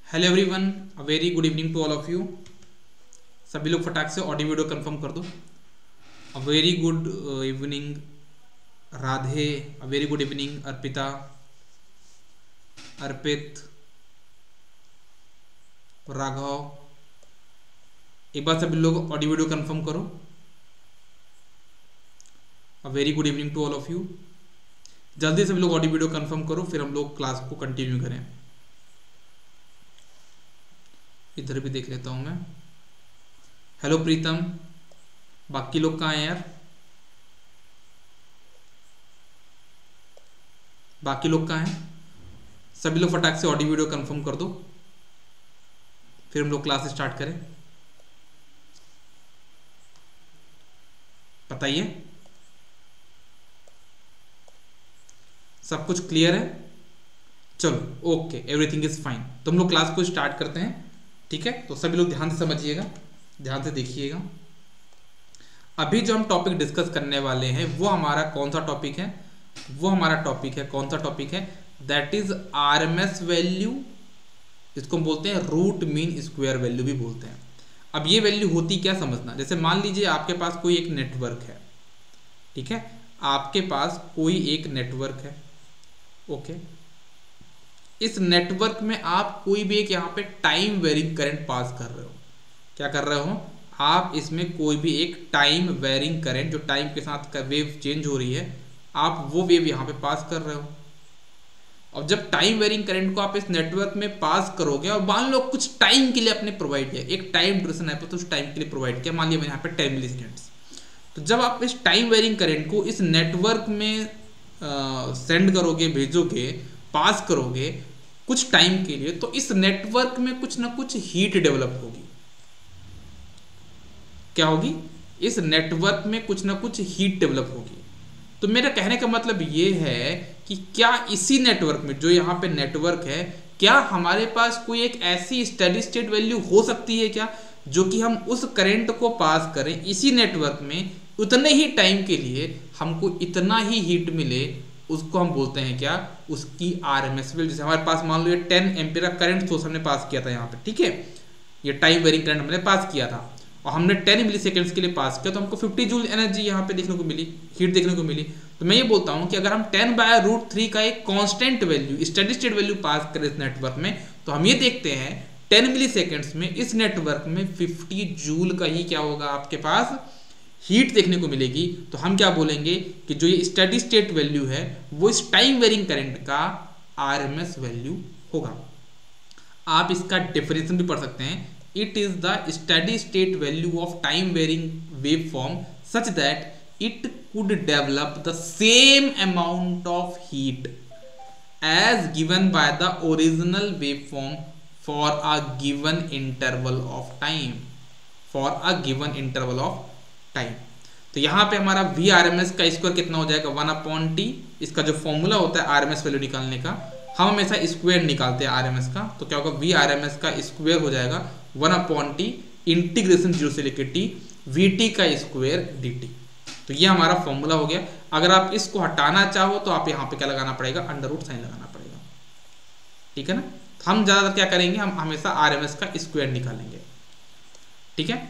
Hello everyone, a very good evening to all of you. सभी लोग फटाक से ऑडियो वीडियो कंफर्म कर दो। A very good evening Radhe, a very good evening Arpita, Arpit, Raghav. एक बार सभी लोग ऑडियो वीडियो कंफर्म करो। A very good evening to all of you. जल्दी सभी लोग ऑडियो वीडियो कंफर्म करो, फिर हम लोग क्लास को कंटिन्यू करें। इधर भी देख लेता हूं मैं। हेलो प्रीतम, बाकी लोग कहाँ हैं यार? बाकी लोग कहाँ हैं? सभी लोग फटाक से ऑडियो वीडियो कंफर्म कर दो, फिर हम लोग क्लास स्टार्ट करें। बताइए, सब कुछ क्लियर है? चलो ओके, एवरीथिंग इज फाइन। तो हम लोग क्लास को स्टार्ट करते हैं, ठीक है? तो सभी लोग ध्यान से समझिएगा, ध्यान से देखिएगा। अभी जो हम टॉपिक डिस्कस करने वाले हैं वो हमारा कौन सा टॉपिक है? वो हमारा टॉपिक है, कौन सा टॉपिक है? That is RMS value. इसको हम बोलते हैं रूट मीन स्क्वायर वैल्यू भी बोलते हैं। अब ये वैल्यू होती क्या, समझना। जैसे मान लीजिए आपके पास कोई एक नेटवर्क है, ठीक है? आपके पास कोई एक नेटवर्क है, ओके। इस नेटवर्क में आप कोई भी एक यहाँ पे टाइम वेरिंग करंट पास कर रहे हो। क्या कर रहे हो आप? इसमें कोई भी एक टाइम वेरिंग करंट, जो टाइम के साथ वेव चेंज हो रही है, आप वो वेव यहाँ पे पास कर रहे हो। और जब टाइम वेरिंग करंट को आप इस नेटवर्क में पास करोगे, और मान लो कुछ टाइम के लिए आपने प्रोवाइड किया, एक टाइम ड्यूरेशन है तो उस टाइम के लिए प्रोवाइड किया, मान लिया यहाँ पे 10 मिली सेकेंड्स। तो जब आप इस टाइम वेरिंग करंट को इस नेटवर्क में सेंड करोगे, भेजोगे, पास करोगे कुछ टाइम के लिए, तो इस नेटवर्क में कुछ ना कुछ हीट डेवलप होगी। क्या होगी? इस नेटवर्क में कुछ ना कुछ हीट डेवलप होगी। तो मेरा कहने का मतलब ये है कि क्या इसी नेटवर्क में, जो यहाँ पे नेटवर्क है, क्या हमारे पास कोई एक ऐसी स्टेडी स्टेट वैल्यू हो सकती है क्या, जो कि हम उस करंट को पास करें इसी नेटवर्क में, उतने ही टाइम के लिए हमको इतना ही हीट मिले, उसको हम बोलते हैं क्या? उसकी आरएमएस वैल्यू। जैसे हमारे पास मान लो ये 10 एम्पीयर का करंट सोर्स हमने पास किया था यहाँ पे, ठीक है? ये टाइम वेरिंग करंट हमने पास किया था और हमने 10 मिली सेकेंड्स के लिए पास किया, तो हमको 50 जूल एनर्जी यहाँ पे देखने को मिली, हीट देखने को मिली। तो मैं ये बोलता हूँ कि अगर हम 10/√3 का एक constant value, steady state value pass करें इस नेटवर्क में, तो हम ये देखते हैं 10 मिली सेकेंड्स में इस नेटवर्क में 50 जूल का ही क्या होगा, आपके पास हीट देखने को मिलेगी। तो हम क्या बोलेंगे कि जो ये स्टेडी स्टेट वैल्यू है वो इस टाइम वेरिंग करंट का आरएमएस वैल्यू होगा। आप इसका डेफिनेशन भी पढ़ सकते हैं। It is the steady state value of time varying wave form such that it could develop the same amount of heat as given by the original wave form for a given interval of time, for a given interval of time. तो यहाँ पे हमारा V R M S का square कितना हो जाएगा? 1/t। इसका जो फॉर्मूला होता है आरएमएस वैल्यू निकालने का, हम हमेशा स्क्वायर निकालते हैं आरएमएस का। तो क्या होगा? वी आर एम एस का स्क्वायर हो जाएगा 1/t इंटीग्रेशन 0 से लेकर t vt का स्क्वायर dt। तो ये हमारा फॉर्मूला हो गया। अगर आप इसको हटाना चाहो तो आप यहाँ पे क्या लगाना पड़ेगा? अंडर रूट साइन लगाना पड़ेगा, ठीक है ना? तो हम ज्यादातर क्या करेंगे, हम हमेशा आरएमएस का स्क्वायर निकालेंगे, ठीक है?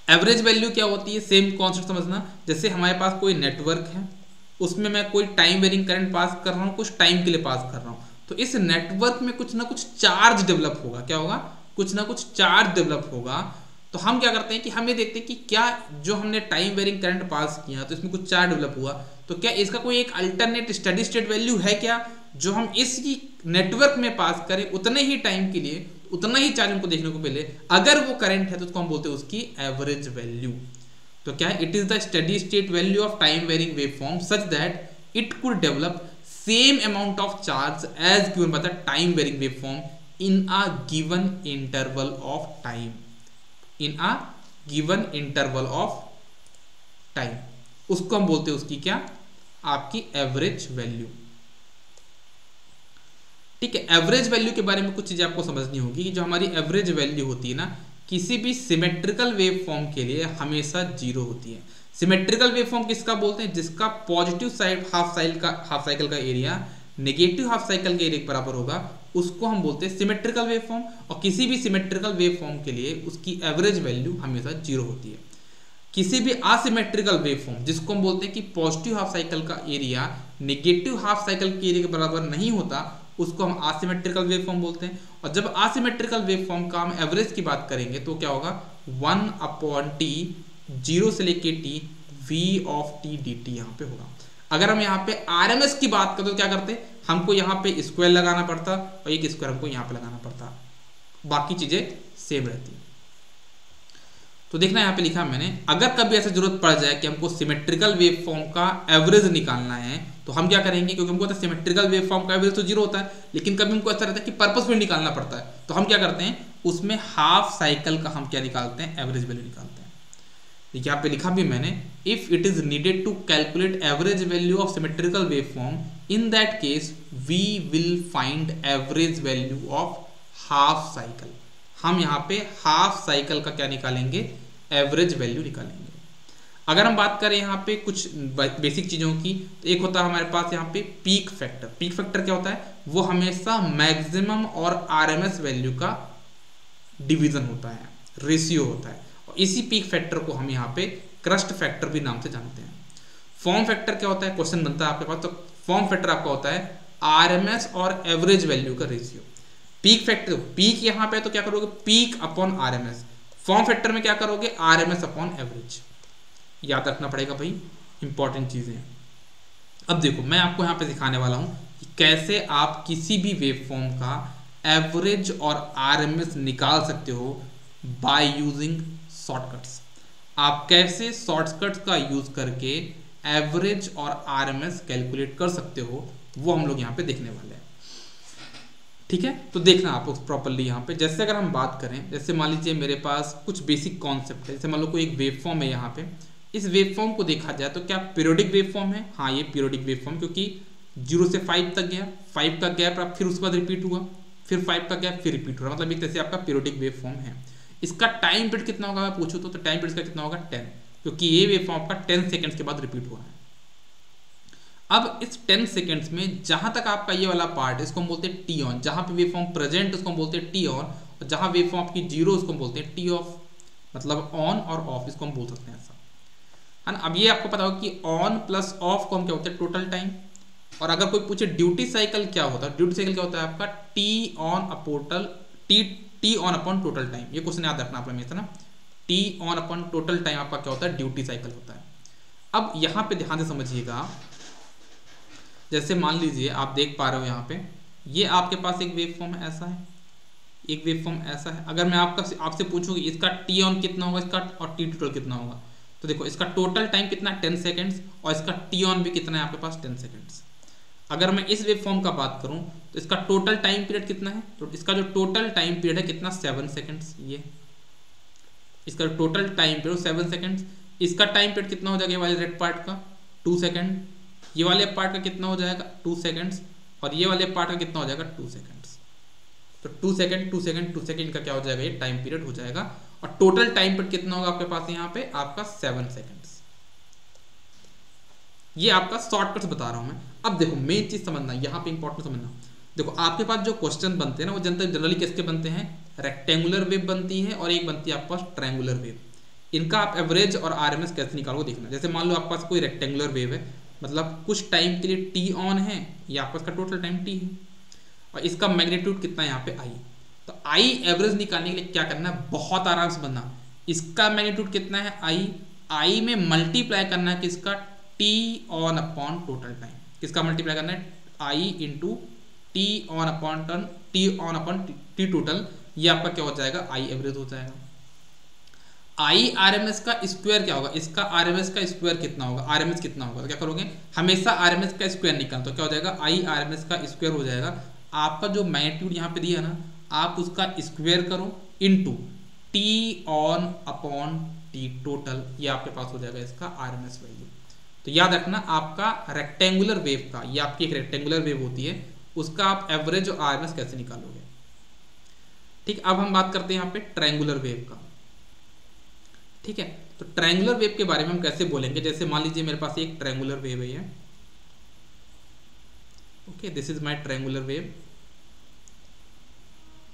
एवरेज वैल्यू क्या होती है? सेम कॉन्सेप्ट समझना। जैसे हमारे पास कोई नेटवर्क है, उसमें मैं कोई टाइम वेरिंग करंट पास कर रहा हूँ, कुछ टाइम के लिए पास कर रहा हूँ, तो इस नेटवर्क में कुछ ना कुछ चार्ज डेवलप होगा। क्या होगा? कुछ ना कुछ चार्ज डेवलप होगा। तो हम क्या करते हैं कि हम ये देखते हैं कि क्या जो हमने टाइम वेरिंग करंट पास किया तो इसमें कुछ चार्ज डेवलप हुआ, तो क्या इसका कोई एक अल्टरनेट स्टेडी स्टेट वैल्यू है क्या, जो हम इसी नेटवर्क में पास करें उतने ही टाइम के लिए, उतना ही चार्ज हमको देखने को मिले। अगर वो करंट है तो उसको हम बोलते हैं उसकी एवरेज वैल्यू। तो क्या है? It is the steady state value of time varying wave form such that it could develop same amount of charge as given by the time varying wave form in a given interval of time, in a given interval of time. उसको हम बोलते हैं उसकी क्या? आपकी average value, ठीक है? Average value के बारे में कुछ चीजें आपको समझनी होगी कि जो हमारी एवरेज वैल्यू होती है ना, किसी भी सिमेट्रिकल वेव फॉर्म के लिए हमेशा 0 होती है। सिमेट्रिकल वेव फॉर्म किसका बोलते हैं? जिसका पॉजिटिव साइड हाफ साइकिल का एरिया नेगेटिव हाफ साइकिल के एरिया के बराबर होगा उसको हम बोलते हैं सिमेट्रिकल वेव फॉर्म। और किसी भी सिमेट्रिकल वेव फॉर्म के लिए उसकी एवरेज वैल्यू हमेशा 0 होती है। किसी भी असिमेट्रिकल वेव फॉर्म जिसको हम बोलते हैं कि पॉजिटिव हाफ साइकिल का एरिया नेगेटिव हाफ साइकिल के एरिया के बराबर नहीं होता, उसको हम असिमेट्रिकल वेव फॉर्म बोलते हैं। और जब असिमेट्रिकल वेव फॉर्म का हम एवरेज की बात करेंगे तो क्या होगा 1/t 0 से लेके t v of t dt यहाँ पे होगा। अगर हम यहाँ पे RMS की बात करें तो क्या करते, हमको यहाँ पे स्क्वायर लगाना पड़ता और एक स्क्वायर हमको यहाँ पे लगाना पड़ता, बाकी चीजें सेम रहती। तो देखना यहाँ पे लिखा मैंने, अगर कभी ऐसा जरूरत पड़ जाए कि हमको सिमेट्रिकल वेव फॉर्म का एवरेज निकालना है तो हम क्या करेंगे, क्योंकि हमको सिमेट्रिकल वेव फॉर्म का एवरेज तो 0 होता है, लेकिन कभी हमको ऐसा रहता है कि पर्पसफुल निकालना पड़ता है, तो हम क्या करते हैं उसमें हाफ साइकिल का हम क्या निकालते हैं, एवरेज वैल्यू निकालते हैं। देखिए यहाँ पे लिखा भी मैंने, if it is needed to calculate average value of symmetrical wave form in that case we will find average value of half cycle. हम यहाँ पे हाफ साइकिल का क्या निकालेंगे, एवरेज वैल्यू निकालेंगे। अगर हम बात करें यहाँ पे कुछ बेसिक चीजों की, तो एक होता है हमारे पास यहाँ पे पीक फैक्टर। पीक फैक्टर क्या होता है, वो हमेशा मैक्सिमम और RMS वैल्यू का डिवीजन होता है, रेशियो होता है। और इसी पीक फैक्टर को हम यहाँ पे क्रस्ट फैक्टर भी नाम से जानते हैं। फॉर्म फैक्टर क्या होता है, क्वेश्चन बनता है आपके पास, तो फॉर्म फैक्टर आपका होता है RMS और एवरेज वैल्यू का रेशियो। पीक फैक्टर, पीक यहाँ पे तो क्या करोगे, peak upon RMS। Form factor में क्या करोगे, RMS अपॉन एवरेज। याद रखना पड़ेगा भाई, इंपॉर्टेंट चीजें हैं। अब देखो मैं आपको यहाँ पे सिखाने वाला हूँ कि कैसे आप किसी भी वेव फॉर्म का एवरेज और RMS निकाल सकते हो बाय यूजिंग शॉर्टकट्स। आप कैसे शॉर्टकट्स का यूज करके एवरेज और RMS कैलकुलेट कर सकते हो, वो हम लोग यहाँ पे देखने वाले हैं। ठीक है, तो देखना आप प्रॉपरली यहाँ पे। जैसे अगर हम बात करें, जैसे मान लीजिए मेरे पास कुछ बेसिक कॉन्सेप्ट है, जैसे मान लो कोई एक वेव फॉर्म है यहाँ पे। इस वेव फॉर्म को देखा जाए तो क्या पीरियोडिक वेव फॉर्म है, हाँ ये पीरियोडिक वेव फॉर्म, क्योंकि 0 से 5 तक गया, 5 का गैप फिर उसके बाद रिपीट हुआ, फिर 5 का गैप फिर रिपीट हुआ, मतलब एक तरह से आपका पीरियोडिक वेव फॉर्म है। इसका टाइम पीरियड कितना होगा मैं पूछूं तो टाइम पीरियड का कितना होगा 10, क्योंकि ये वेव फॉर्म आपका 10 सेकेंड्स के बाद रिपीट हुआ है। अब इस 10 सेकेंड्स में जहां तक आपका ये वाला पार्ट है इसको हम बोलते हैं टी ऑन, जहां पे वेव फॉर्म प्रेजेंट उसको हम बोलते हैं टी ऑन, और जहां वेव फॉर्म आपकी 0 उसको हम बोलते हैं टी ऑफ, मतलब ऑन और ऑफ इसको हम बोल सकते हैं ऐसा, है ना। अब ये आपको पता होगा कि ऑन प्लस ऑफ को हम क्या होता है, टोटल टाइम। और अगर कोई पूछे ड्यूटी साइकिल क्या होता है, ड्यूटी साइकिल क्या होता है आपका T on upon total T on upon total time. ये क्वेश्चन याद रखना आप हमेशा ना, T on upon total time आपका क्या होता है, ड्यूटी साइकिल होता है। अब यहाँ पे ध्यान से समझिएगा, जैसे मान लीजिए आप देख पा रहे हो यहाँ पे, ये आपके पास एक वेव फॉर्म है, ऐसा है, एक वेव फॉर्म ऐसा है। अगर मैं आपसे पूछूं कि इसका टी ऑन कितना होगा, इसका और टी टोटल कितना होगा, तो देखो इसका टोटल टाइम कितना है 10 सेकेंड्स, और इसका टी ऑन भी कितना है आपके पास 10 सेकेंड्स। अगर मैं इस वेव फॉर्म का बात करूं तो इसका टोटल टाइम पीरियड कितना है, तो इसका जो टोटल टाइम पीरियड है कितना 7 सेकेंड्स, ये इसका टोटल टाइम पीरियड 7 सेकेंड्स। इसका टाइम पीरियड कितना हो जाएगा, ये वाले रेड पार्ट का 2 सेकेंड, ये वाले पार्ट का कितना हो जाएगा 2 सेकेंड्स, और ये वाले पार्ट का कितना हो जाएगा 2 सेकेंड्स। तो 2 सेकेंड 2 सेकेंड 2 सेकेंड का क्या हो जाएगा, ये टाइम पीरियड हो जाएगा। और टोटल टाइम पीरियड कितना होगा आपके पास यहाँ पे आपका 7 सेकेंड्स। ये आपका शॉर्टकट्स बता रहा हूं मैं। अब देखो मेन चीज समझना, यहाँ पे इंपॉर्टेंट समझना, देखो आपके पास जो क्वेश्चन बनते हैं ना वो जनरली किसके बनते हैं, रेक्टेंगुलर वेव बनती है और एक बनती है आपके पास ट्रायंगुलर वेव। इनका आप एवरेज और RMS कैसे निकालोगे देखना। जैसे मान लो आपके पास कोई रेक्टेंगुलर वेव है, मतलब कुछ टाइम के लिए टी ऑन है, ये आपका इसका टोटल टाइम टी है, और इसका मैग्नीट्यूड कितना है यहाँ पे आई। तो आई एवरेज निकालने के लिए क्या करना है, बहुत आराम से बनना, इसका मैग्नीट्यूड कितना है आई में मल्टीप्लाई करना है किसका, T on upon total time. किसका मल्टीप्लाई करना है, I into T on upon T total. ये आपका क्या हो जाएगा, आई एवरेज हो जाएगा। आई RMS का स्क्वायर क्या होगा, इसका RMS का स्क्वायर कितना होगा, RMS कितना होगा, तो क्या करोगे हमेशा RMS का स्क्वायर निकाल, तो क्या हो जाएगा आई RMS का स्क्वायर हो जाएगा। आपका जो मैग्नीट्यूड यहाँ पे दिया ना, आप उसका स्क्वायर करो into T on upon T total, ये आपके पास हो जाएगा इसका RMS वैल्यू। तो याद रखना आपका रेक्टेंगुलर वेव का, ये आपकी एक रेक्टेंगुलर वेव होती है, उसका आप एवरेज और RMS कैसे निकालोगे। ठीक, अब हम बात करते हैं यहाँ पे ट्रायंगुलर वेव का। ठीक है, तो ट्रायंगुलर वेव के बारे में हम कैसे बोलेंगे, जैसे मान लीजिए मेरे पास एक ट्रायंगुलर वेव है, okay, this is my triangular wave,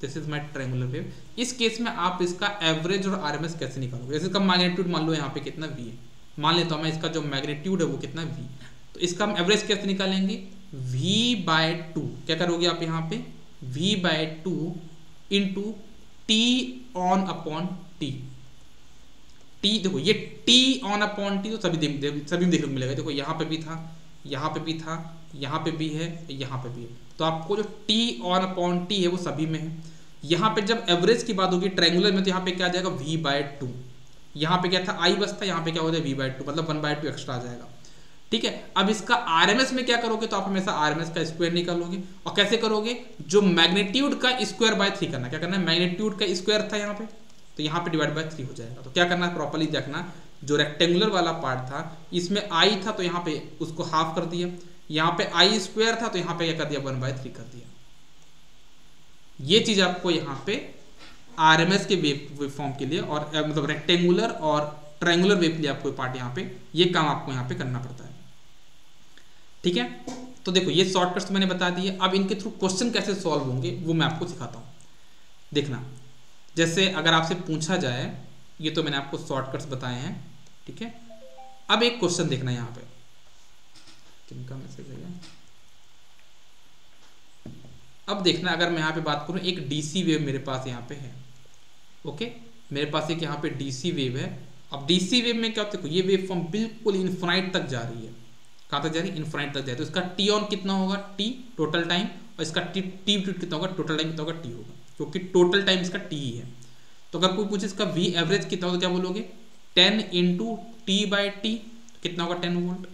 this is my triangular wave. इस केस में आप इसका एवरेज और आरएमएस कैसे निकालोगे? जैसे इसका मैग्नीट्यूड मान लो यहाँ पे कितना v है, मान लेता हूँ मैं इसका जो मैग्नीट्यूड है वो कितना v, तो इसका हम एवरेज कैसे निकालेंगे? v/2 क्या करोगे आप यहाँ पे? v/2 into t on upon T. T देखो ये t ऑन अपॉन टी तो सभी में देखने को मिलेगा। देखो यहाँ पे भी था, यहाँ पे भी था, यहाँ पे भी है, यहाँ पे भी है, तो आपको जो t ऑन अपॉन टी है वो सभी में है। यहाँ पे जब एवरेज की बात होगी ट्रायंगुलर में तो यहाँ पे क्या आ जाएगा? v/2। यहाँ पे क्या था? i बस था, यहाँ पे क्या हो जाएगा? v/2, मतलब 1/2 एक्स्ट्रा आ जाएगा। ठीक है, अब इसका आरएमएस में क्या करोगे? तो आप हमेशा आरएमएस का स्क्वायर निकालोगे। और कैसे करोगे? जो मैग्नीट्यूड का स्क्वायर बाय 3 करना। क्या करना है? मैग्नीट्यूड का स्क्वायर था यहाँ पे, तो यहाँ पे डिवाइड बाय 3 हो जाएगा। तो क्या करना है? प्रॉपर्ली देखना, जो रेक्टेंगुलर वाला पार्ट था इसमें i था तो यहाँ पे उसको हाफ कर दिया, यहाँ पे i स्क्वायर था तो यहाँ पे क्या कर दिया? 1/3 कर दिया। ये चीज आपको यहाँ पे आरएमएस के वेव फॉर्म के लिए और मतलब रेक्टेंगुलर और ट्रायंगुलर वेव के लिए आपको पार्ट यहाँ पे ये काम आपको यहाँ पे करना पड़ता है। ठीक है, तो देखो ये शॉर्टकट्स मैंने बता दिए। अब इनके थ्रू क्वेश्चन कैसे सॉल्व होंगे वो मैं आपको सिखाता हूँ। देखना, जैसे अगर आपसे पूछा जाए, ये तो मैंने आपको शॉर्टकट्स बताए हैं, ठीक है। अब एक क्वेश्चन देखना यहाँ पे, किनका मैसेज है? अब देखना, अगर मैं यहाँ पे बात करूँ, एक डीसी वेव मेरे पास यहाँ पे है। ओके, मेरे पास एक यहाँ पे डीसी वेव है। अब डीसी वेव में क्या होता है? देखो ये वेव फॉर्म बिल्कुल इनफाइनाइट तक जा रही है। कहाँ तक जा रही है? इनफाइनाइट तक जा रही है। तो इसका टी ऑन कितना होगा? टी टोटल टाइम, और इसका टी कितना होगा? टोटल टाइम कितना होगा? टी होगा, क्योंकि टोटल टाइम इसका टी ही है। तो अगर कोई पूछे इसका वी एवरेज कितना होगा, तो क्या बोलोगे? 10 इंटू t/t, कितना होगा? 10 वोल्ट।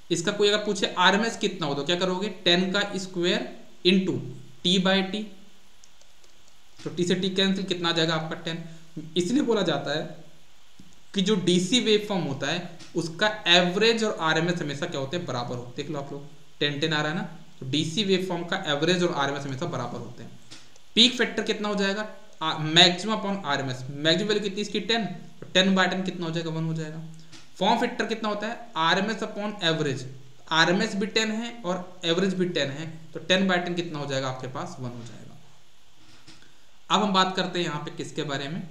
इसका कोई अगर पूछे आरएमएस कितना होगा, तो क्या करोगे? 10 का स्क्वायर इंटू t/t, तो t से t कैंसिल, कितना आ जाएगा आपका? 10। इसलिए बोला जाता है कि जो डीसी वेव फॉर्म होता है उसका एवरेज और आरएमएस हमेशा क्या होते हैं? बराबर होते हैं। देख लो आप लोग, 10 आ रहा है ना, तो डीसी वेव फॉर्म का एवरेज और आरएमएस हमेशा बराबर होते हैं। पीक फैक्टर कितना हो जाएगा? Maximum upon RMS. Maximum value कितनी इसकी? 10, तो 10/10 कितना हो जाएगा? 1 हो जाएगा। फॉर्म फैक्टर कितना होता है? RMS upon average. आरएमएस भी 10 है और एवरेज भी 10 है, तो 10/10 कितना हो जाएगा आपके पास? 1 हो जाएगा। अब हम बात करते हैं यहाँ पे किसके बारे में?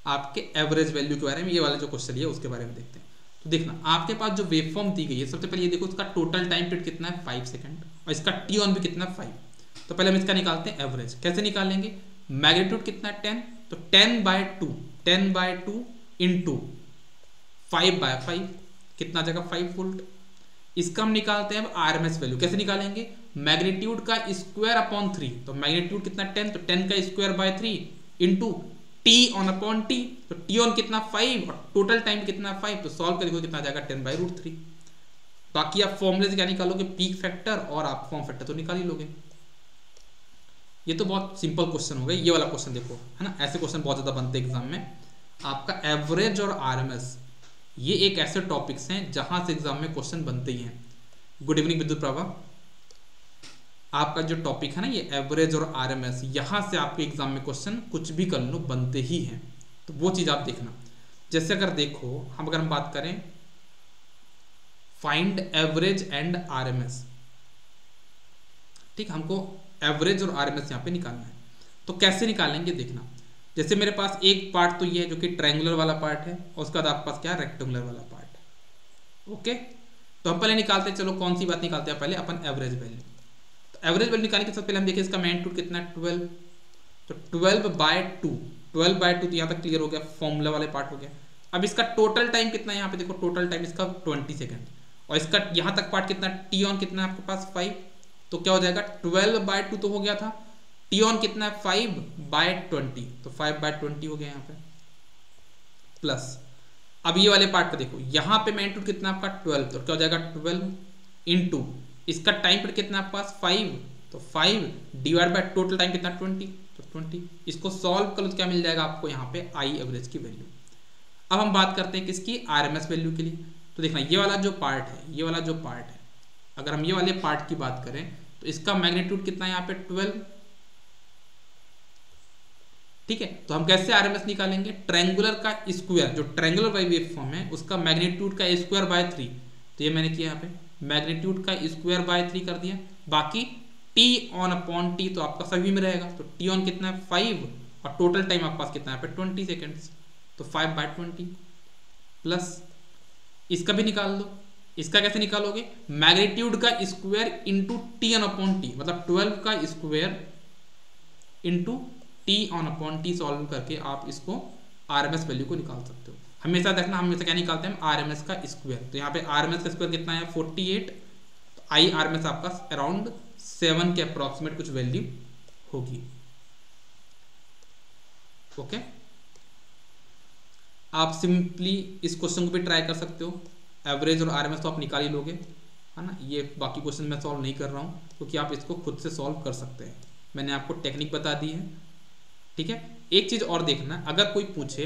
आपके एवरेज वैल्यू के बारे में। ये वाला जो क्वेश्चन है उसके बारे में देखते हैं। तो देखना, आपके पास जो वेवफॉर्म दी गई है, सबसे पहले ये देखो इसका टोटल टाइम पीरियड कितना है? 5 सेकंड, और इसका टी ऑन भी कितना है? 5। तो पहले हम इसका निकालते हैं एवरेज। कैसे निकालेंगे? मैग्नीट्यूड कितना है? 10, तो 10/2 इंटू 5/5 कितना आ जाएगा? 5 वोल्ट। इसका हम निकालते हैं अब आरएमएस वैल्यू। कैसे निकालेंगे? मैग्नीट्यूड का स्क्वायर अपॉन 3, तो मैग्नीट्यूड कितना? 10, तो 10 का square by 3 into T on upon T, तो टी ऑन कितना? 5, और टोटल टाइम कितना? 5। तो सॉल्व कर देखो कितना आ जाएगा? 10/√3। बाकी आप फॉर्मूले से क्या निकालोगे? पीक फैक्टर, और आप फॉर्म फैक्टर तो निकाल ही लोगे। ये तो बहुत सिंपल क्वेश्चन हो गया। ये वाला क्वेश्चन देखो, है ना, ऐसे क्वेश्चन बहुत ज्यादा बनते हैं एग्जाम में। आपका एवरेज और आरएमएस, ये एक ऐसे टॉपिक्स हैं जहां से एग्जाम में क्वेश्चन बनते ही हैं। गुड इवनिंग विद्युत प्रभा। आपका जो टॉपिक है ना ये एवरेज और आरएमएस, यहां से आपके एग्जाम में क्वेश्चन कुछ भी कर लो बनते ही हैं। तो वो चीज आप देखना। जैसे अगर देखो, अगर हम बात करें फाइंड एवरेज एंड आरएमएस, ठीक, हमको एवरेज और आरएमएस यहाँ पे निकालना है। तो कैसे निकालेंगे देखना। जैसे मेरे पास एक पार्ट तो ये है जो कि ट्रायंगुलर वाला पार्ट है, और उसके बाद आपके पास क्या है? रेक्टेंगुलर वाला पार्ट है। ओके, तो हम पहले निकालते हैं, चलो कौन सी बात निकालते हैं? पहले अपन एवरेज वैल्यू। तो एवरेज वैल्यू निकालने के सबसे पहले हम देखें इसका मैग्नीट्यूड कितना है? 12, तो 12/2, 12/2 तो यहाँ तक क्लियर हो गया, फॉर्मूला वाले पार्ट हो गया। अब इसका टोटल टाइम कितना है? यहाँ पे देखो टोटल टाइम इसका 20 सेकेंड, और इसका यहाँ तक पार्ट कितना? टी ऑन कितना है आपके पास? 5। तो क्या हो जाएगा? 12/2 तो हो गया था, टी ऑन कितना है? 5/20, तो 5/20 हो गया यहाँ पे, प्लस अब ये वाले पार्ट को देखो, यहाँ पे मैग्नीट्यूड कितना आपका? 12, तो क्या हो जाएगा? 12 इंटू इसका टाइम पीरियड कितना आपके पास? 5, तो 5 डिवाइड बाय टोटल टाइम कितना? 20, तो 20। इसको सॉल्व करो तो क्या मिल जाएगा आपको? यहाँ पे आई एवरेज की वैल्यू। अब हम बात करते हैं किसकी? आरएमएस वैल्यू के लिए। तो देखना, ये वाला जो पार्ट है, ये वाला जो पार्ट है, अगर हम ये वाले पार्ट की बात करें तो इसका मैग्नीट्यूड कितना है यहाँ पे? 12। ठीक है, तो हम कैसे आरएमएस निकालेंगे? ट्रायंगुलर का स्क्वायर, जो ट्रायंगुलर वेव फॉर्म है उसका मैग्नीट्यूड का स्क्वायर बाय 3, तो ये मैंने किया यहाँ पे, मैग्नीट्यूड का स्क्वायर बाय 3 कर दिया, बाकी टी ऑन अपॉन टी तो आपका सभी में रहेगा, तो टी ऑन कितना है 5 और टोटल टाइम आपके पास कितना है पे 20 सेकेंड्स, तो 5/20 प्लस इसका भी निकाल दो। इसका कैसे निकालोगे, मैग्नीट्यूड का square into T on upon T, मतलब 12 का square into T on upon T solve करके आप इसको आरएमएस वैल्यू को निकाल सकते हो। हमेशा देखना, हमेशा क्या निकालते हैं आरएमएस का स्क्वायर, तो यहाँ पे आरएमएस का स्क्वायर कितना है 48, तो आई आरएमएस आपका अराउंड 7 के अप्रॉक्सीमेट कुछ वैल्यू होगी। ओके, आप सिंपली इस क्वेश्चन को भी ट्राई कर सकते हो, एवरेज और आरएमएस तो आप निकाल ही लोगे, है ना। ये बाकी क्वेश्चन मैं सॉल्व नहीं कर रहा हूँ क्योंकि आप इसको खुद से सॉल्व कर सकते हैं, मैंने आपको टेक्निक बता दी है, ठीक है। एक चीज और देखना, अगर कोई पूछे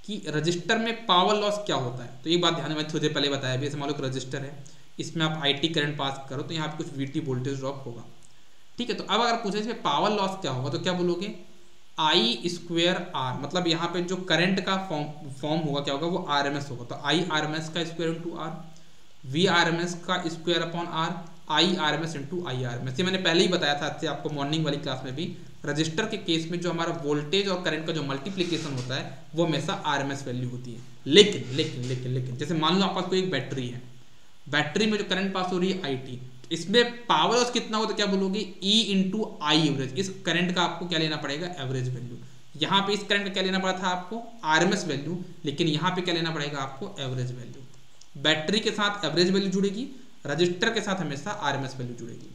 कि रजिस्टर में पावर लॉस क्या होता है, तो एक बात ध्यान में, थोड़ी देर पहले बताया भी, जैसे मान लो रजिस्टर है, इसमें आप आईटी करंट पास करो तो यहाँ पे कुछ वीटी वोल्टेज ड्रॉप होगा, ठीक है। तो अब अगर पूछे इसमें पावर लॉस क्या होगा, तो क्या बोलोगे आई स्क्वेयर आर, मतलब यहाँ पे जो करंट का फॉर्म होगा क्या होगा, वो आरएमएस होगा, तो आई आरएमएस का square into R, V RMS का square upon R, I RMS into I RMS. ये मैंने पहले ही बताया था आपसे, आपको मॉर्निंग वाली क्लास में भी, रजिस्टर के केस में जो हमारा वोल्टेज और करंट का जो मल्टीप्लीकेशन होता है वो हमेशा आरएमएस वैल्यू होती है। लेकिन लेकिन लेकिन लेकिन जैसे मान लो आपके पास कोई एक बैटरी है, बैटरी में जो करंट पास हो रही है आईटी, इसमें पावर लॉस कितना हो, तो क्या बोलोगे ई इंटू आई एवरेज। इस करंट का आपको क्या लेना पड़ेगा, एवरेज वैल्यू। यहाँ पे इस करंट का क्या लेना पड़ा था आपको, आरएमएस वैल्यू, लेकिन यहाँ पे क्या लेना पड़ेगा आपको, एवरेज वैल्यू। बैटरी के साथ एवरेज वैल्यू जुड़ेगी, रजिस्टर के साथ हमेशा आरएमएस वैल्यू जुड़ेगी,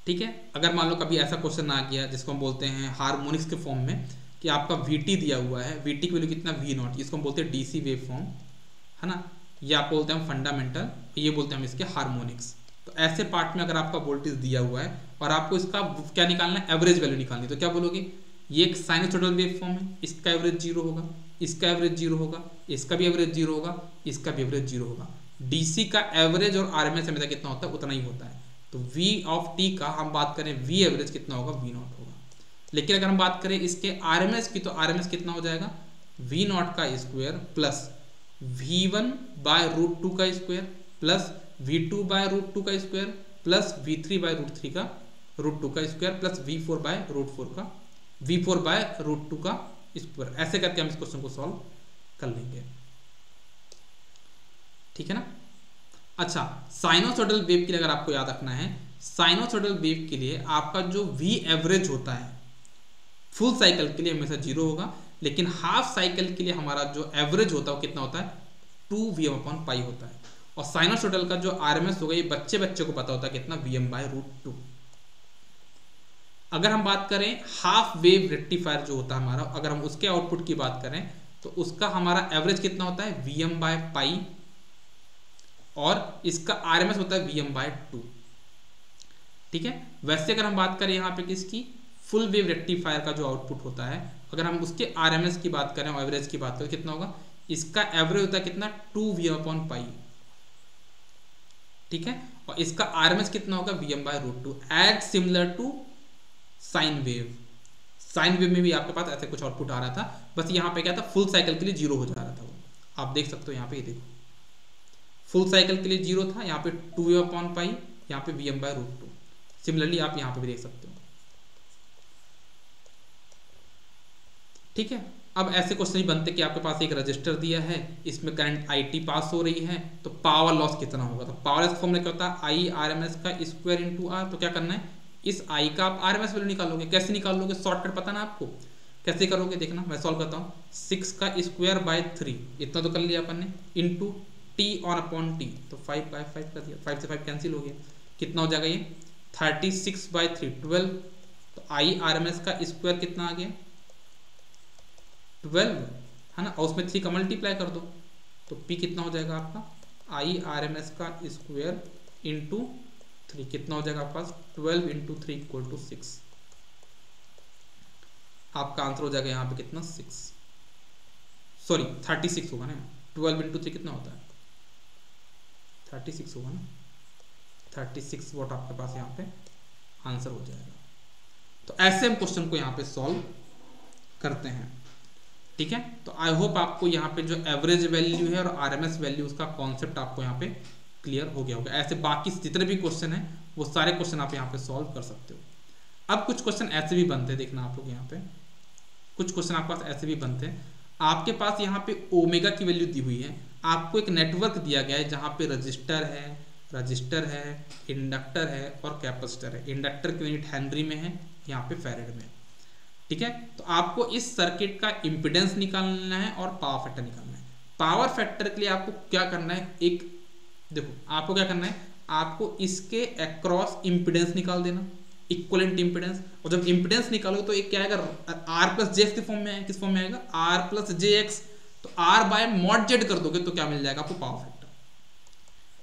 ठीक है। अगर मान लो कभी ऐसा क्वेश्चन आ गया जिसको हम बोलते हैं हार्मोनिक्स के फॉर्म में, कि आपका वीटी दिया हुआ है, वीटी की वैल्यू कितना वी नॉट, इसको हम बोलते हैं डीसी वेव फॉर्म, है ना, ये आप बोलते हैं फंडामेंटल, ये बोलते हैं हम इसके हार्मोनिक्स। तो ऐसे पार्ट में अगर आपका वोल्टेज दिया हुआ है और आपको इसका क्या निकालना है, एवरेज वैल्यू निकालनी, तो क्या बोलोगे, ये एक साइनसोइडल वेव फॉर्म है, इसका एवरेज 0 होगा, इसका एवरेज 0 होगा, इसका भी एवरेज 0 होगा, इसका भी एवरेज 0 होगा। डीसी का एवरेज और आरएमएस हमेशा कितना होता है, उतना ही होता है। तो वी ऑफ टी का हम बात करें, वी एवरेज कितना होगा, वी नॉट होगा। लेकिन अगर हम बात करें इसके आरएमएस की, तो आरएमएस कितना हो जाएगा, वी नॉट का square plus V1 by root 2 का square plus V2 bye root 2 का square plus V3 by root 3 का रूट 2 का square plus V4 by root 4 का V4 बाय रूट 2 का स्क्वायर। ऐसे करके हम इस क्वेश्चन को सॉल्व कर लेंगे, ठीक है ना। अच्छा, साइनोसॉइडल वेव के लिए अगर आपको याद रखना है, साइनोसॉइडल वेव के लिए आपका जो V एवरेज होता है फुल साइकिल के लिए हमेशा 0 होगा, लेकिन हाफ साइकिल के लिए हमारा जो एवरेज होता है वो कितना होता है, 2Vm/π होता है। और साइनोसॉइडल का जो आरएमएस होगा, ये बच्चे को पता होता है कितना, Vm/√2। अगर हम बात करें हाफ वेव रेक्टिफायर जो होता है हमारा, अगर हम उसके आउटपुट की बात करें तो उसका हमारा एवरेज कितना होता है, Vm/π, और इसका आरएमएस होता है Vm/2, ठीक है। वैसे अगर हम बात करें यहाँ पे किसकी, फुल वेव रेक्टिफायर का जो आउटपुट होता है, अगर हम उसके आरएमएस की बात करें और एवरेज की बात करें, कितना होगा, इसका एवरेज होता है कितना, 2Vm/π, ठीक है। और इसका आरएमएस कितना होगा, Vm/√2, as similar to sine wave. Sine wave में भी आपके पास ऐसे कुछ आउटपुट आ रहा था, बस यहाँ पे क्या था, फुल साइकिल के लिए 0 हो जा रहा था वो, आप देख सकते हो यहाँ पे, ये देखो फुल साइकिल के लिए 0 था, यहाँ पे 2Vm/π, यहाँ पे Vm/√2। सिमिलरली आप यहाँ पे भी देख सकते हो, ठीक है। अब ऐसे क्वेश्चन ही बनते कि आपके पास एक रजिस्टर दिया है, इसमें करंट आईटी पास हो रही है, तो पावर लॉस कितना होगा, तो पावर लॉस फॉर्मूला क्या होता है, आई आरएमएस का स्क्वायर इंटू आर। तो क्या करना है, इस आई का आप आरएमएस वैल्यू निकालोगे। कैसे निकालोगे, शॉर्टकट पता ना आपको, कैसे करोगे देखना, मैं सॉल्व करता हूँ। 6 का स्क्वायर बाय 3, इतना तो कर लिया अपन ने, into T on upon T, तो 5/5 कर दिया, 5 से 5 कैंसिल हो गया, कितना हो जाएगा ये 36/3, 12। तो आई आरएमएस का स्क्वायर कितना आ गया, 12, है ना, और उसमें 3 का मल्टीप्लाई कर दो, तो P कितना हो जाएगा आपका, आई आरएमएस का स्क्वायर इंटू 3, कितना हो जाएगा आपके पास, 12 इंटू 3 = 6। आपका आंसर हो जाएगा यहाँ पे कितना, 6, सॉरी 36 होगा ना, 12 इंटू 3 कितना होता है, 36 होगा ना, 36 वॉट आपके पास यहाँ पे आंसर हो जाएगा। तो ऐसे हम क्वेश्चन को यहाँ पे सॉल्व करते हैं। ठीक है, तो आई होप आपको यहाँ पे जो एवरेज वैल्यू है और आरएमएस वैल्यू उसका कॉन्सेप्ट आपको यहाँ पे क्लियर हो गया होगा। ऐसे बाकी जितने भी क्वेश्चन हैं वो सारे क्वेश्चन आप यहाँ पे सॉल्व कर सकते हो। अब कुछ क्वेश्चन ऐसे भी बनते हैं, देखना आप लोग यहाँ पे कुछ क्वेश्चन आपके पास ऐसे भी बनते हैं। आपके पास यहाँ पे ओमेगा की वैल्यू दी हुई है, आपको एक नेटवर्क दिया गया है जहाँ पे रजिस्टर है, इंडक्टर है और कैपेसिटर है। इंडक्टर की यूनिट हेनरी में है, यहाँ पे फैरेड में, ठीक है। तो आपको इस सर्किट का इम्पिडेंस निकालना है और पावर फैक्टर निकालना है। पावर फैक्टर के लिए आपको क्या करना है, एक देखो आपको क्या करना है, आपको इसके अक्रॉस इम्पिडेंस निकाल देना, इक्वलेंट इम्पिडेंस। और जब इम्पिडेंस निकालो तो एक क्या आएगा, आर प्लस जे एक्स के फॉर्म में आएगा। किस फॉर्म में आएगा, आर प्लस जे एक्स। तो आर बाय मॉड जेड कर दोगे तो क्या मिल जाएगा आपको, पावर फैक्टर।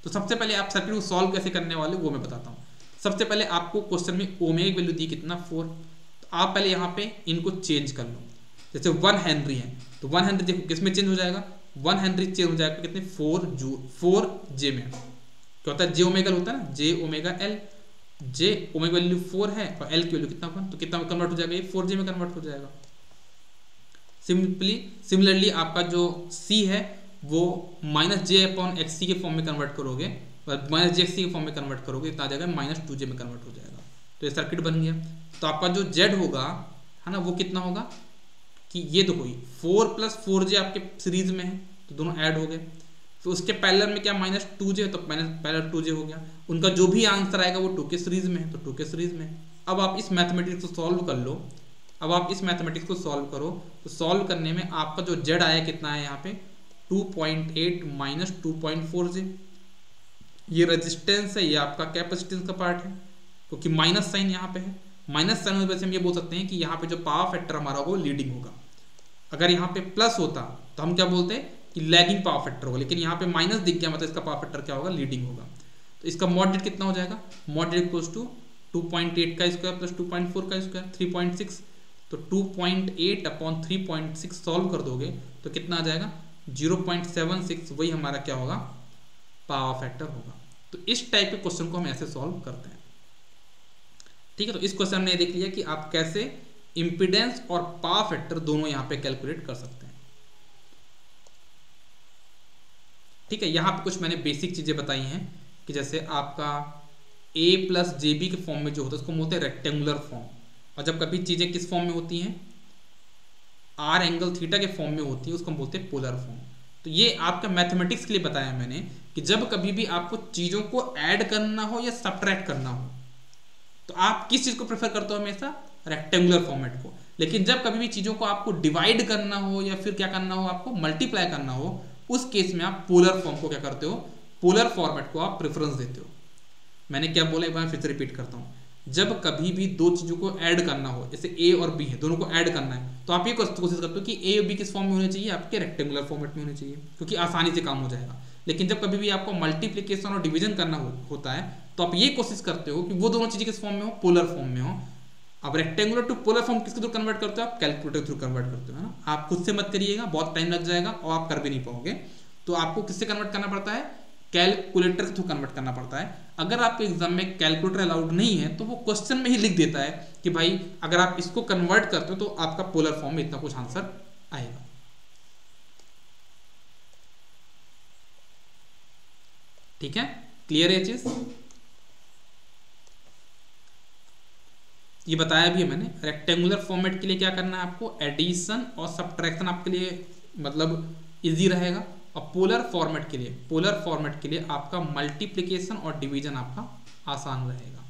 तो सबसे पहले आप सर्किट को सॉल्व कैसे करने वाले वो मैं बताता हूँ। सबसे पहले आपको क्वेश्चन में ओमेगा की वैल्यू दी कितना 4, तो आप पहले यहाँ पे इनको चेंज कर लो। जैसे 1 हेनरी है तो 1 हेनरी देखो किस में चेंज हो जाएगा, 1 हेनरी चेंज हो जाएगा कितने 4 जे में। क्या होता है, जे ओमेगा होता है ना, जे ओमेगा एल। जे ओमेगा वैल्यू 4 है और एल की वैल्यू कितना 1, तो कितना कन्वर्ट हो जाएगा, ये 4 जे में कन्वर्ट हो जाएगा। सिमिलरली आपका जो सी है वो माइनस जे अपॉन एक्स सी के फॉर्म में कन्वर्ट करोगे, माइनस जे एक्स सी के फॉर्म में कन्वर्ट करोगे, इतना आ जाएगा माइनस 2 जे में कन्वर्ट हो जाएगा। तो ये सर्किट बन गया। तो आपका जो जेड होगा है ना, वो कितना होगा कि ये देखो 4 प्लस 4 आपके सीरीज में है तो दोनों ऐड हो गए। फिर उसके पैरेलल में क्या माइनस 2 तो पैरेलल 2 हो गया। उनका जो भी आंसर आएगा वो 2 के सीरीज में है तो 2 के सीरीज में है। अब आप इस मैथमेटिक्स को सॉल्व कर लो। अब आप इस मैथमेटिक्स को सॉल्व करो तो सॉल्व करने में आपका जो जेड आया कितना है यहाँ पे 2.8 माइनस 2.4 जे। ये रेजिस्टेंस है, ये आपका कैपेसिटेंस का पार्ट है क्योंकि माइनस साइन यहाँ पे है। माइनस साइन होने से हम ये बोल सकते हैं कि यहाँ पे जो पावर फैक्टर हमारा वो लीडिंग होगा। अगर यहाँ पे प्लस होता तो हम क्या बोलते हैं कि लैगिंग पावर फैक्टर होगा, लेकिन यहाँ पे माइनस दिख गया मतलब इसका पावर फैक्टर क्या होगा, लीडिंग होगा। तो इसका मॉड जेड कितना हो जाएगा, मॉड जेड इक्वल्स टू 2.8 का स्क्वायर प्लस 2.4 का स्क्वायर 3.6। तो 2.8 अपॉन 3.6 सॉल्व कर दोगे तो कितना आ जाएगा 0.76। वही हमारा क्या होगा, पावर फैक्टर होगा। तो इस टाइप के क्वेश्चन को हम ऐसे सॉल्व करते हैं, ठीक है। तो इस क्वेश्चन में देख लिया कि आप कैसे इंपिडेंस और पावर फैक्टर दोनों यहां पे कैलकुलेट कर सकते हैं, ठीक है। यहां पे कुछ मैंने बेसिक चीजें बताई हैं कि जैसे आपका a प्लस जे बी के फॉर्म में जो होता है उसको बोलते हैं रेक्टेंगुलर फॉर्म। और जब कभी चीजें किस फॉर्म में होती हैं, आर एंगल थीटा के फॉर्म में होती है उसको हम बोलते हैं पोलर फॉर्म। तो ये आपका मैथमेटिक्स के लिए बताया मैंने कि जब कभी भी आपको चीजों को ऐड करना हो या सब्ट्रैक्ट करना हो तो आप किस चीज को प्रेफर करते हो, हमेशा रेक्टेंगुलर फॉर्मेट को। लेकिन जब कभी भी चीजों को आपको डिवाइड करना हो या फिर क्या करना हो, आपको मल्टीप्लाई करना हो, उस केस में आप पोलर फॉर्म को क्या करते हो, पोलर फॉर्मेट को आप प्रेफरेंस देते हो। मैंने क्या बोला एक बार फिर से रिपीट करता हूं, जब कभी भी दो चीजों को ऐड करना हो, जैसे ए और बी है, दोनों को ऐड करना है, तो आप ये कोशिश करते हो कि ए और बी किस फॉर्म में होने चाहिए, आपके रेक्टेंगुलर फॉर्मेट में होने चाहिए, क्योंकि आसानी से काम हो जाएगा। लेकिन जब कभी भी आपको मल्टीप्लिकेशन और डिवीजन करना होता है तो आप ये कोशिश करते हो कि वो दोनों चीजें किस फॉर्म में हो, पोलर फॉर्म में हो। अब रेक्टेंगुलर टू पोलर फॉर्म किसके थ्रू कन्वर्ट करते हो, आप कैलकुलेटर थ्रू कन्वर्ट करते हो, है ना। आप खुद से मत करिएगा, बहुत टाइम लग जाएगा और आप कर भी नहीं पाओगे। तो आपको किससे कन्वर्ट करना पड़ता है, कैलकुलेटर के थ्रू कन्वर्ट करना पड़ता है। अगर आपके एग्जाम में कैलकुलेटर अलाउड नहीं है तो वो क्वेश्चन में ही लिख देता है कि भाई अगर आप इसको कन्वर्ट करते हो तो आपका पोलर फॉर्म में इतना कुछ आंसर आएगा। ठीक है, क्लियर है चीज, ये बताया भी है मैंने। रेक्टेंगुलर फॉर्मेट के लिए क्या करना है आपको, एडिशन और सब्ट्रैक्शन आपके लिए मतलब इजी रहेगा। और पोलर फॉर्मेट के लिए आपका मल्टीप्लिकेशन और डिवीजन आपका आसान रहेगा।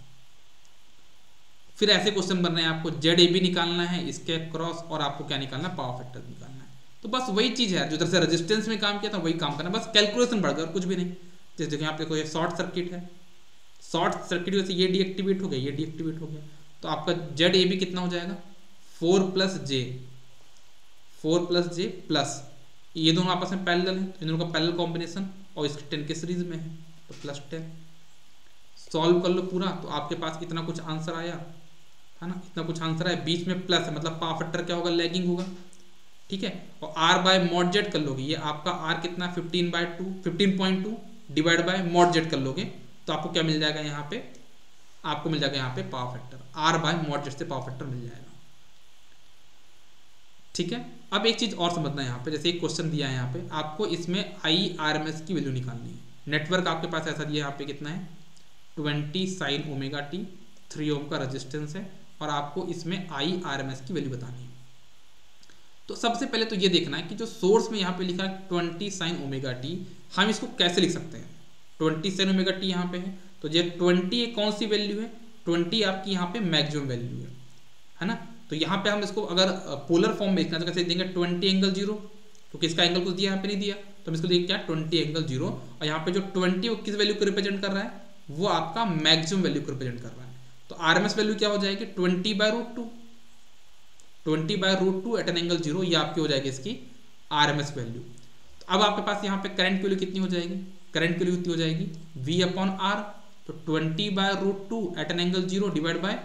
फिर ऐसे क्वेश्चन बन रहे हैं, आपको जेड ए बी निकालना है इसके क्रॉस, और आपको क्या निकालना है, पावर फैक्टर निकालना है। तो बस वही चीज है जो तरह से रेजिस्टेंस में काम किया था वही काम करना, बस कैलकुलेशन बढ़ गया और कुछ भी नहीं। जैसे देखो यहाँ पे कोई शॉर्ट सर्किट है, शॉर्ट सर्किट वजह से ये डीएक्टिवेट हो गया, ये डीएक्टिवेट हो गया, तो आपका जेड ए बी कितना हो जाएगा 4 प्लस जे प्लस, ये दोनों आपस में पैरेलल है तो इन दोनों का पैरेलल कॉम्बिनेशन, और इसके 10 के सीरीज में है तो प्लस 10। सॉल्व कर लो पूरा तो आपके पास इतना कुछ आंसर आया है ना, इतना कुछ आंसर आया, बीच में प्लस है मतलब पावर फैक्टर क्या होगा, लैगिंग होगा, ठीक है। और आर बाय मॉड जेड कर लोगे, ये आपका आर कितना 15.2 डिवाइड बाय मॉड जेड कर लोगे तो आपको क्या मिल जाएगा, यहाँ पे आपको मिल जाएगा यहाँ पे power factor, R by mod Z से पावर फैक्टर मिल जाएगा। ठीक है। अब एक चीज़ और समझना है यहाँ पे, जैसे एक क्वेश्चन दिया है यहाँ पे, आपको इसमें IRMS की वैल्यू निकालनी है। नेटवर्क आपके पास ऐसा दिया है, यहाँ पे कितना है 20 sin ओमेगा टी, 3 ओम का रेजिस्टेंस है, और आपको इसमें IRMS की वैल्यू बतानी है। तो सबसे पहले तो ये देखना है कि जो सोर्स में यहाँ पे लिखा है 20 sin ओमेगा टी, हम इसको कैसे लिख सकते हैं। 20 sin ओमेगा टी यहाँ पे है, तो ये 20 एक कौन सी वैल्यू है, 20 आपकी यहाँ पे मैक्सिमम वैल्यू है ना। तो यहाँ पे हम इसको अगर पोलर फॉर्म में लिखना तो कैसे देंगे 20 एंगल 0, क्योंकि इसका एंगल कुछ दिया यहाँ पे नहीं दिया, तो हम इसको देखें क्या 20 एंगल 0, और यहाँ पे जो 20 वो किस वैल्यू को रिप्रेजेंट कर रहा है, वो आपका मैक्सिमम वैल्यू को रिप्रेजेंट कर रहा है। तो RMS वैल्यू क्या हो जाएगी 20/√2, 20/√2 एट एन एंगल 0, ये आपकी हो जाएगी इसकी RMS वैल्यू। तो अब आपके पास यहाँ पे करंट की वैल्यू कितनी हो जाएगी, करंट की वैल्यू कितनी हो जाएगी V/R, तो 20/√2 at an angle 0 divide by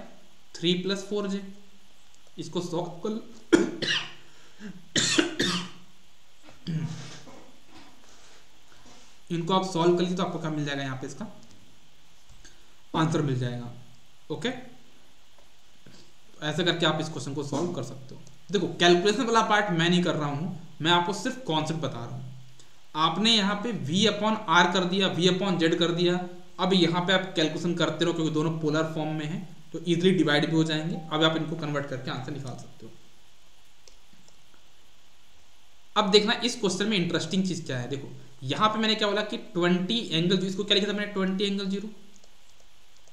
3 + 4j। इसको सॉल्व कर इनको आप सॉल्व कर लीजिए तो आपको क्या मिल जाएगा, यहाँ पे इसका आंसर मिल जाएगा। ओके, ऐसे करके आप इस क्वेश्चन को सॉल्व कर सकते हो। देखो कैलकुलेशन वाला पार्ट मैं नहीं कर रहा हूं, मैं आपको सिर्फ कॉन्सेप्ट बता रहा हूं। आपने यहाँ पे V/R कर दिया, V/Z कर दिया, अब यहाँ पे आप कैलकुलेशन करते रहो, क्योंकि दोनों पोलर फॉर्म में है तो इजीली डिवाइड भी हो जाएंगे। अब आप इनको कन्वर्ट करके आंसर निकाल सकते हो। अब देखना इस क्वेश्चन में इंटरेस्टिंग चीज क्या है। देखो यहाँ पे मैंने क्या बोला कि 20 एंगल, इसको क्या लिखा था मैंने 20 एंगल 0,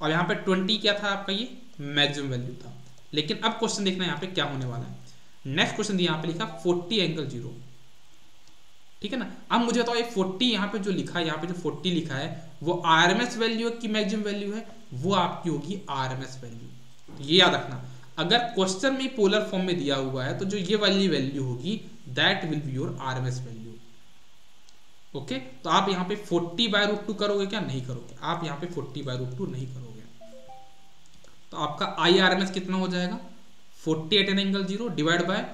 और यहाँ पे 20 क्या था आपका, ये मैक्सिमम वैल्यू था। लेकिन अब क्वेश्चन देखना यहाँ पे क्या होने वाला है। नेक्स्ट क्वेश्चन यहाँ पे लिखा 40 एंगल 0, ठीक है ना। अब मुझे बताओ ये 40 यहाँ पे जो लिखा है, यहाँ पे जो 40 लिखा है वो RMS वैल्यू की मैक्सिमम वैल्यू है, वो आपकी होगी RMS वैल्यू। ये याद रखना, अगर क्वेश्चन में पोलर फॉर्म में दिया हुआ है तो जो ये वाली वैल्यू होगी that will be your RMS value. Okay, तो आप यहाँ पे 40/√2 करोगे क्या, नहीं करोगे, आप यहाँ पे 40/√2 नहीं करोगे। तो आपका IRMS कितना हो जाएगा 40 at an angle 0 divide by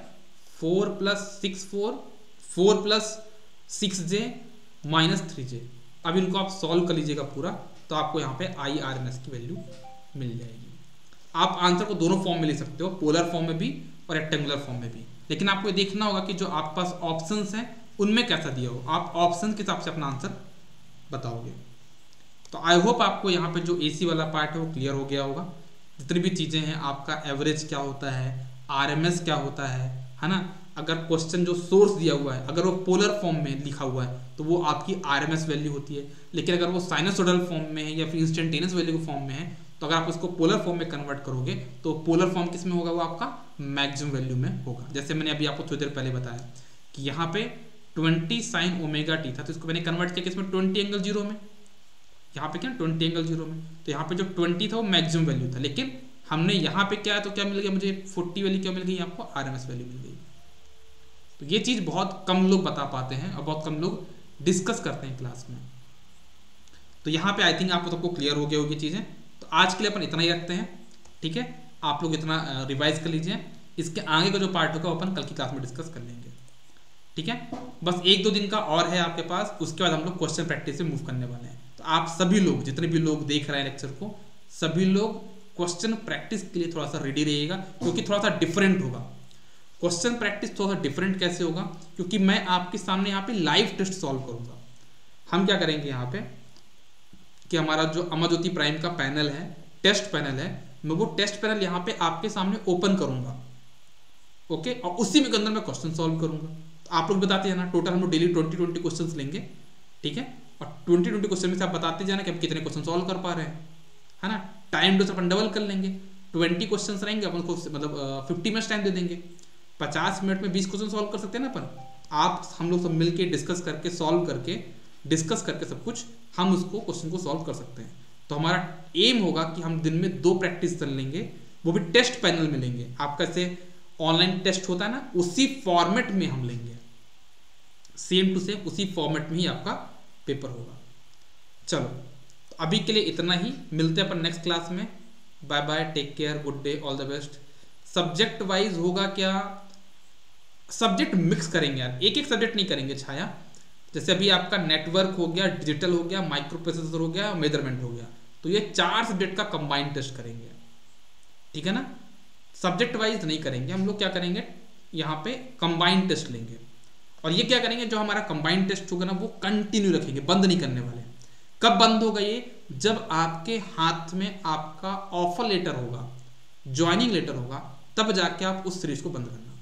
4 + 6 4 + 6j - 3j। अब इनको आप सॉल्व कर लीजिएगा पूरा, तो आपको यहाँ पे IRMS की वैल्यू मिल जाएगी। आप आंसर को दोनों फॉर्म में ले सकते हो, पोलर फॉर्म में भी और रेक्टेंगुलर फॉर्म में भी, लेकिन आपको ये देखना होगा कि जो आपके पास ऑप्शंस हैं उनमें कैसा दिया हो, आप ऑप्शन के हिसाब से अपना आंसर बताओगे। तो आई होप आपको यहाँ पे जो AC वाला पार्ट है वो क्लियर हो गया होगा। जितनी भी चीज़ें हैं, आपका एवरेज क्या होता है, RMS क्या होता है ना। अगर क्वेश्चन जो सोर्स दिया हुआ है अगर वो पोलर फॉर्म में लिखा हुआ है तो वो आपकी RMS वैल्यू होती है, लेकिन अगर वो साइनसोइडल फॉर्म में है या फिर इंस्टेंटेनियस वैल्यू के फॉर्म में है, तो अगर आप उसको पोलर फॉर्म में कन्वर्ट करोगे तो पोलर फॉर्म किस में होगा, वो आपका मैक्सिमम वैल्यू में होगा। जैसे मैंने अभी आपको थोड़ी देर पहले बताया कि यहाँ पे 20 sin ओमेगा टी था, तो इसको मैंने कन्वर्ट किया किसमें 20 एंगल 0 में, यहाँ पे क्या 20 एंगल 0 में। तो यहाँ पे जो 20 था वो मैक्सिमम वैल्यू था, लेकिन हमने यहाँ पे क्या है तो क्या मिल गया मुझे 40 वैल्यू क्या मिल गई, आपको RMS वैल्यू मिल गई। तो ये चीज़ बहुत कम लोग बता पाते हैं और बहुत कम लोग डिस्कस करते हैं क्लास में। तो यहाँ पे आई थिंक आपको सबको क्लियर हो गया होगी चीज़ें। तो आज के लिए अपन इतना ही रखते हैं, ठीक है। आप लोग इतना रिवाइज कर लीजिए, इसके आगे का जो पार्ट होगा अपन कल की क्लास में डिस्कस कर लेंगे, ठीक है। बस 1-2 दिन का और है आपके पास, उसके बाद हम लोग क्वेश्चन प्रैक्टिस से मूव करने वाले हैं। तो आप सभी लोग, जितने भी लोग देख रहे हैं लेक्चर को, सभी लोग क्वेश्चन प्रैक्टिस के लिए थोड़ा सा रेडी रहिएगा, क्योंकि थोड़ा सा डिफरेंट होगा क्वेश्चन प्रैक्टिस। थोड़ा सा डिफरेंट कैसे होगा, क्योंकि मैं आपके सामने यहाँ पे लाइव टेस्ट सॉल्व करूंगा। हम क्या करेंगे यहाँ पे कि हमारा जो अमर ज्योति प्राइम का पैनल है, टेस्ट पैनल है, मैं वो टेस्ट पैनल यहाँ पे आपके सामने ओपन करूंगा, ओके, और उसी में के अंदर मैं क्वेश्चन सॉल्व करूंगा। तो आप लोग बताते जाना, टोटल हम लोग डेली 20 क्वेश्चन लेंगे, ठीक है। और 20 क्वेश्चन में से आप बताते जाना कि हम कितने क्वेश्चन सॉल्व कर पा रहे हैं, है ना। टाइम तो अपन डबल कर लेंगे, 20 क्वेश्चन रहेंगे अपन को, मतलब 50 मिनट्स टाइम दे देंगे, 50 मिनट में 20 क्वेश्चन सॉल्व कर सकते हैं ना अपन। आप हम लोग सब मिलके डिस्कस करके सॉल्व करके डिस्कस करके सब कुछ हम उसको क्वेश्चन को सॉल्व कर सकते हैं। तो हमारा एम होगा कि हम दिन में 2 प्रैक्टिस कर लेंगे, वो भी टेस्ट पैनल में लेंगे। आपका से ऑनलाइन टेस्ट होता है ना, उसी फॉर्मेट में हम लेंगे, सेम टू सेम उसी फॉर्मेट में ही आपका पेपर होगा। चलो तो अभी के लिए इतना ही, मिलते हैं अपन नेक्स्ट क्लास में। Bye bye, take care, good day, all the best. Subject wise होगा क्या, सब्जेक्ट मिक्स करेंगे यार, एक एक सब्जेक्ट नहीं करेंगे छाया। जैसे अभी आपका नेटवर्क हो गया, डिजिटल हो गया, माइक्रो प्रोसेसर हो गया, मेजरमेंट हो गया, तो ये 4 सब्जेक्ट का कंबाइंड टेस्ट करेंगे, ठीक है ना। सब्जेक्ट वाइज नहीं करेंगे हम लोग, क्या करेंगे यहाँ पे कंबाइंड टेस्ट लेंगे। और ये क्या करेंगे, जो हमारा कंबाइंड टेस्ट होगा ना वो कंटिन्यू रखेंगे, बंद नहीं करने वाले। कब बंद होगा ये, जब आपके हाथ में आपका ऑफर लेटर होगा, ज्वाइनिंग लेटर होगा, तब जाके आप उस सीरीज को बंद करना।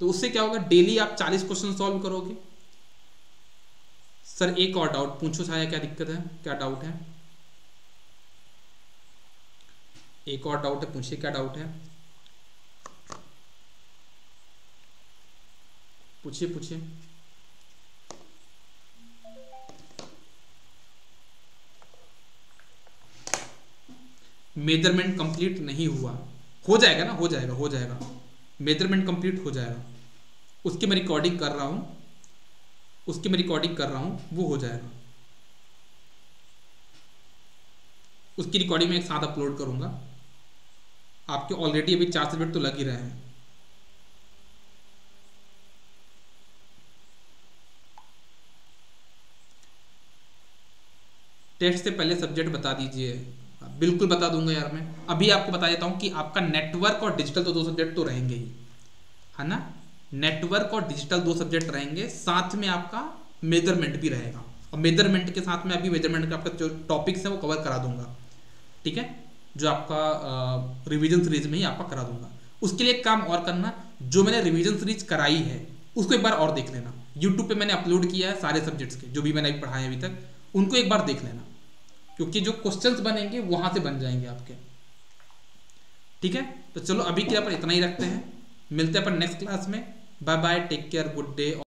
तो उससे क्या होगा, डेली आप 40 क्वेश्चन सॉल्व करोगे। सर एक और डाउट पूछो, छाया क्या दिक्कत है, क्या डाउट है? एक और डाउट है, पूछिए क्या डाउट है, पूछिए पूछिए। मेजरमेंट कंप्लीट नहीं हुआ, हो जाएगा ना, हो जाएगा, हो जाएगा, मेजरमेंट कंप्लीट हो जाएगा। उसकी मैं रिकॉर्डिंग कर रहा हूं, उसकी मैं रिकॉर्डिंग कर रहा हूं, वो हो जाएगा। उसकी रिकॉर्डिंग में एक साथ अपलोड करूंगा। आपके ऑलरेडी अभी 4 सब्जेक्ट तो लग ही रहे हैं। टेस्ट से पहले सब्जेक्ट बता दीजिए। बिल्कुल बता दूंगा यार, मैं अभी आपको बता देता हूं कि आपका नेटवर्क और डिजिटल तो 2 सब्जेक्ट तो रहेंगे ही, है ना। नेटवर्क और डिजिटल 2 सब्जेक्ट रहेंगे, साथ में आपका मेजरमेंट भी रहेगा। और मेजरमेंट के साथ में अभी मेजरमेंट का आपका जो टॉपिक्स है वो कवर करा दूंगा, ठीक है, जो आपका रिवीजन सीरीज में ही आपका करा दूंगा। उसके लिए एक काम और करना, जो मैंने रिवीजन सीरीज कराई है उसको एक बार और देख लेना। यूट्यूब पे मैंने अपलोड किया है सारे सब्जेक्ट्स के, जो भी मैंने पढ़ाए अभी तक, उनको एक बार देख लेना, क्योंकि जो क्वेश्चंस बनेंगे वहां से बन जाएंगे आपके, ठीक है। तो चलो अभी के लिए पर इतना ही रखते हैं, मिलते हैं अपन नेक्स्ट क्लास में। Bye bye, take care, good day.